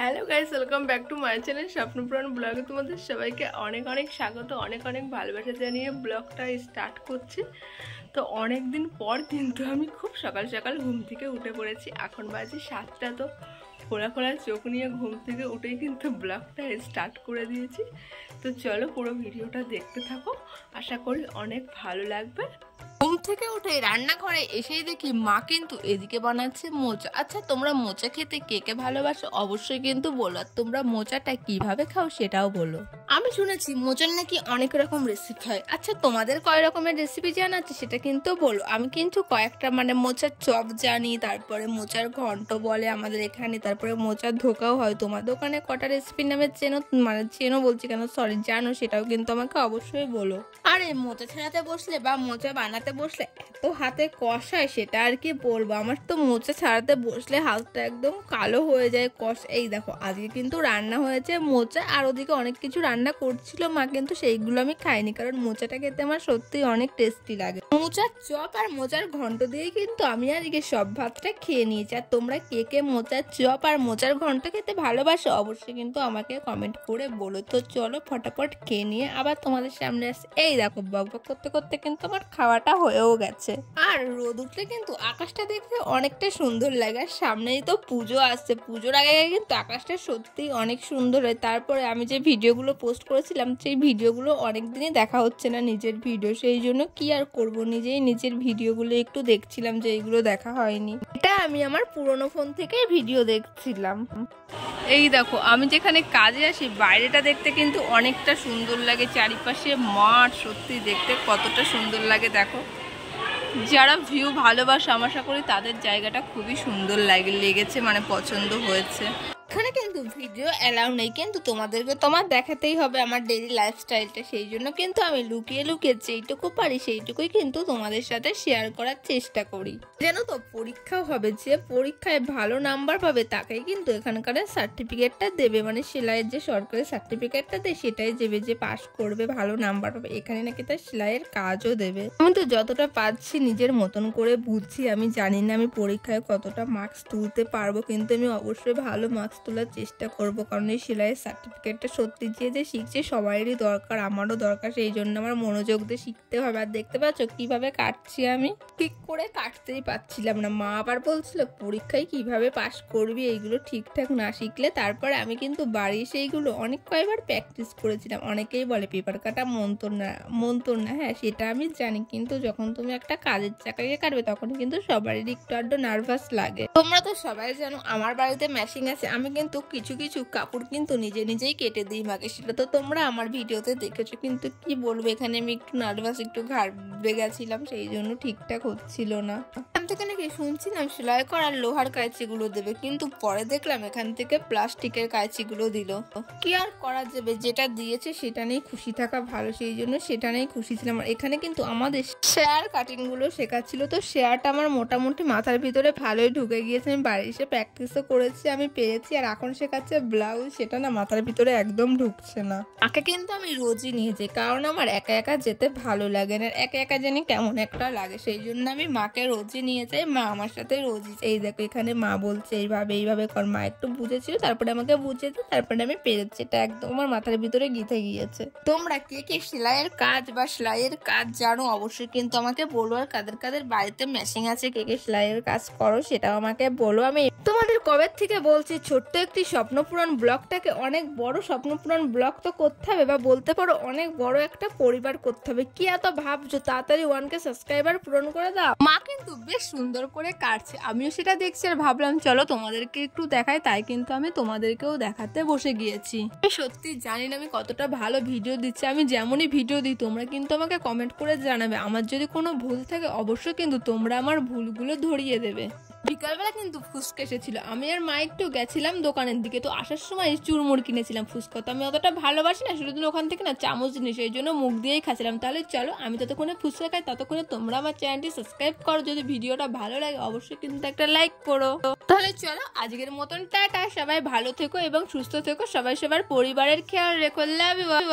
Hello guys, welcome back to my channel Swapnopuran ব্লগে তোমাদের সবাইকে অনেক অনেক স্বাগত, অনেক অনেক ভালোবাসা জানিয়ে ব্লগটা স্টার্ট করছি। তো অনেক দিন পর কিন্তু আমি খুব সকাল সকাল ঘুম থেকে উঠে পড়েছি। এখন বাজে 7টা। তো খোলা খোলা চোখ নিয়ে ঘুম থেকে উঠেই কিন্তু ব্লগটা স্টার্ট করে দিয়েছি। তো চলো পুরো ভিডিওটা দেখতে থাকো, আশা করি অনেক ভালো লাগবে। ঘুম থেকে উঠে রান্নাঘরে এসেই দেখি মা কিন্তু এদিকে বানাচ্ছে মোচা। আচ্ছা, তোমরা মোচা খেতে কে কে ভালোবাসো অবশ্যই কিন্তু বলো, আর তোমরা মোচাটা কিভাবে খাও সেটাও বলো। আমি শুনেছি মোচার নাকি অনেক রকম রেসিপি হয়। আচ্ছা, তোমাদের কয় রকমের রেসিপি জানা আছে সেটা কিন্তু বলো। আমি কিন্তু কয়েকটা মোচার চপ জানি, তারপরে মোচার ঘন্ট বলে আমাদের এখানে, তারপরে মোচার ধোকাও হয়। তোমার দোকানে কটা রেসিপির নামে চেনো বলছি কেন, সরি, জানো সেটাও কিন্তু আমাকে অবশ্যই বলো। আরে মোচা ছাড়াতে বসলে বা মোচা বানাতে বসলে এত হাতে কষায় সেটা আর কি বলবো। আমার তো মোচা ছাড়াতে বসলে হাতটা একদম কালো হয়ে যায় এই দেখো, আজকে কিন্তু রান্না হয়েছে মোচা, আর ওদিকে অনেক কিছু রান্না করছিল মা, কিন্তু সেইগুলো আমি খাইনি কারণ মোচাটা খেতে আমার সত্যি অনেক টেস্টি লাগে। মোচার চপ আর মোচার ঘন্ট দিয়ে কিন্তু আমি আজকে সব ভাতটা খেয়ে নিয়েছি। আর তোমরা কে কে মোচার চপ আর মোচার ঘন্ট খেতে ভালোবাসো অবশ্যই কিন্তু আমাকে কমেন্ট করে বলো। তো চলো ফটাফট খেয়ে নিয়ে আবার তোমাদের সামনে আসে। এই দেখো, বকবক করতে করতে কিন্তু আমার খাওয়াটা হয়েও গেছে। আর রোদ উঠলে কিন্তু আকাশটা দেখতে অনেকটা সুন্দর লাগে। আর সামনেই তো পুজো আসছে, পুজোর আগে কিন্তু আকাশটা সত্যি অনেক সুন্দর হয়। তারপরে আমি যে ভিডিওগুলো পোস্ট করেছিলাম সেই ভিডিওগুলো অনেকদিনই দেখা হচ্ছে না, নিজের ভিডিও, সেই জন্য কি আর করব, নিজের ভিডিওগুলো একটু দেখছিলাম যে এইগুলো দেখা হয়নি। এটা আমি আমার পুরনো ফোন থেকে ভিডিও দেখছিলাম। এই দেখো, আমি যেখানে কাজে আসি বাইরেটা দেখতে কিন্তু অনেকটা সুন্দর লাগে, চারিপাশে মাঠ, সত্যি দেখতে কতটা সুন্দর লাগে। দেখো, যারা ভিউ ভালোবাসে আমি আশা করি তাদের জায়গাটা খুবই সুন্দর লেগেছে, পছন্দ হয়েছে। এখানে কিন্তু ভিডিও অ্যালাউ নেই, কিন্তু তোমাদেরকে দেখাতেই হবে আমার ডেইলি লাইফস্টাইলটা, সেই জন্য কিন্তু আমি লুকিয়ে লুকিয়ে যেইটুকু পারি সেইটুকুই কিন্তু তোমাদের সাথে শেয়ার করার চেষ্টা করি। জানো তো, পরীক্ষাও হবে, যে পরীক্ষায় ভালো নাম্বার পাবে তাকেই কিন্তু এখানকার সার্টিফিকেটটা দেবে, সেলাইয়ের যে সরকারি সার্টিফিকেটটা দেয় সেটাই দেবে, যে পাস করবে ভালো নাম্বার পাবে। এখানে নাকি তার সেলাইয়ের কাজও দেবে। আমি তো যতটা পাচ্ছি নিজের মতন করে বুঝছি, আমি জানি না আমি পরীক্ষায় কতটা মার্কস তুলতে পারবো, কিন্তু আমি অবশ্যই ভালো মার্কস তোলার চেষ্টা করব, কারণ এই সেলাইয়ের সার্টিফিকেটটা সত্যি যে শিখছে সবারই দরকার, আমারও দরকার, সেই জন্য আমার মনোযোগ দিয়ে শিখতে হবে। আর দেখতে পাচ্ছ কিভাবে কাটছি, আমি ঠিক করে কাটতেই পারছিলাম না। মা আবার বলছিল পরীক্ষায় কিভাবে পাস করবি, এইগুলো ঠিকঠাক না শিখলে। তারপরে আমি কিন্তু বাড়ি সেইগুলো অনেক কয়েকবার প্র্যাকটিস করেছিলাম। অনেকেই বলে পেপার কাটা মন্তর না, হ্যাঁ সেটা আমি জানি, কিন্তু যখন তুমি একটা কাজের চাকরিকে কাটবে তখন কিন্তু সবারই একটু আধটু নার্ভাস লাগে। তোমরা তো সবাই জানো আমার বাড়িতে মেশিন আছে, আমি কিন্তু কিছু কিছু কাপড় কিন্তু নিজেই কেটে দিই মাকে, সেটা তো তোমরা আমার ভিডিওতে দেখেছো। কিন্তু কি বলবো, এখানে আমি একটু নার্ভাস, একটু ঘাবড়ে গেছিলাম, সেই জন্য ঠিকঠাক হচ্ছিল না। এখান থেকে নাকি শুনছিলাম সেলাই করার লোহার কাঁচিগুলো দেবে, কিন্তু পরে দেখলাম এখান থেকে প্লাস্টিকের কাঁচিগুলো দিল। কি আর করা যাবে, যেটা দিয়েছে সেটা নিয়ে খুশি থাকা ভালো, সেই জন্য সেটা নিয়ে খুশি ছিলাম। আর এখানে কিন্তু আমাদের শেয়ার কাটিং গুলো শেখাচ্ছিল, তো শেয়ারটা আমার মোটামুটি মাথার ভিতরে ভালোই ঢুকে গিয়েছে। আমি বাড়ি এসে প্র্যাকটিসও করেছি, আমি পেরেছি। আর এখন শেখাচ্ছে ব্লাউজ, সেটা না মাথার ভিতরে একদম ঢুকছে না। মাকে কিন্তু আমি রোজই নিয়ে যাই, কারণ আমার একা একা যেতে ভালো লাগে না, একা একা জানি কেমন একটা লাগে, সেই জন্য আমি মাকে রোজই নিয়ে যাই। মা আমার সাথে রোজই, এই দেখো এখানে মা বলছে এইভাবে কর, মা একটু বুঝেছিল তারপরে আমাকে বুঝিয়েছে, তারপরে আমি পেরেছি। এটা একদম আমার মাথার ভিতরে গিয়ে গিয়েছে। তোমরা কে কে সেলাইয়ের কাজ বা সেলাইয়ের কাজ জানো অবশ্যই কিন্তু আমাকে বলো। আর কাদের বাড়িতে মেশিন আছে, কে কে সেলাইয়ের কাজ করো সেটাও আমাকে বলো। আমি তোমাদের কবে থেকে বলছি ছোট্ট একটি স্বপ্নপূরণ ব্লগটাকে অনেক বড় স্বপ্নপূরণ ব্লগ তো করতে হবে, বা বলতে পারো অনেক বড় একটা পরিবার করতে হবে। কি এত ভাবছো, তাড়াতাড়ি 1K সাবস্ক্রাইবার পূরণ করে দাও। মা কিন্তু বেশ সুন্দর করে কাটছে, আমিও সেটা দেখছি, আর ভাবলাম চলো তোমাদেরকে একটু দেখাই, তাই কিন্তু আমি তোমাদেরকেও দেখাতে বসে গিয়েছি। আমি সত্যি জানি না আমি কতটা ভালো ভিডিও দিচ্ছি, আমি যেমনই ভিডিও দিই তোমরা কিন্তু আমাকে কমেন্ট করে জানাবে। আমার যদি কোনো ভুল থাকে অবশ্যই কিন্তু তোমরা আমার ভুলগুলো ধরিয়ে দেবে। বিকালবেলা কিন্তু ফুচকা এসেছিল, আমি আর মা একটু গেছিলাম দোকানের দিকে, তো আসার সময় চুরমুর কিনেছিলাম। ফুচকা তো আমি অতটা ভালোবাসি না, শুধু ওখান থেকে না চামচ জিনিস, এই জন্য মুখ দিয়েই খাচ্ছিলাম। তাহলে চলো আমি ততক্ষণে ফুচকা খাই, ততক্ষণে তোমরা আমার চ্যানেলটি সাবস্ক্রাইব করো, যদি ভিডিওটা ভালো লাগে অবশ্যই কিন্তু একটা লাইক করো। তাহলে চলো আজকের মতন টাটা, সবাই ভালো থেকো এবং সুস্থ থেকো, সবাই সবার পরিবারের খেয়াল রেখো, লাভ ইউ।